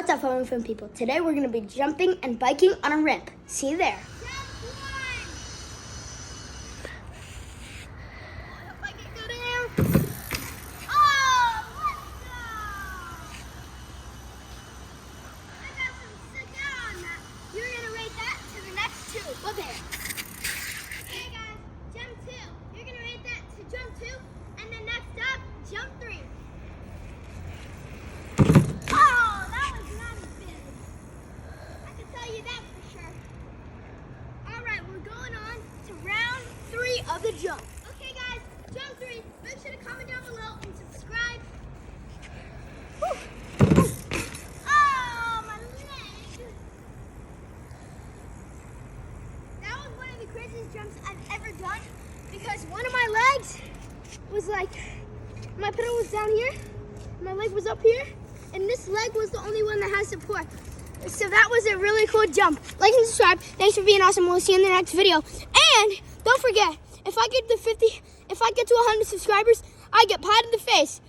What's up, fun people? Today we're going to be jumping and biking on a ramp. See you there. Go there. Okay, guys, jump 2. You're going to rate that to jump 2, and then next up, jump 3. Oh, that was not as big. I can tell you that for sure. All right, we're going on to round 3 of the jump. Okay, guys, jump 3. Make sure to comment down below and subscribe. Woo. Craziest jumps I've ever done, because one of my legs was like, my pedal was down here, my leg was up here, and this leg was the only one that has support. So that was a really cool jump. Like and subscribe. Thanks for being awesome. We'll see you in the next video. And don't forget, if I get to 100 subscribers, I get pie in the face.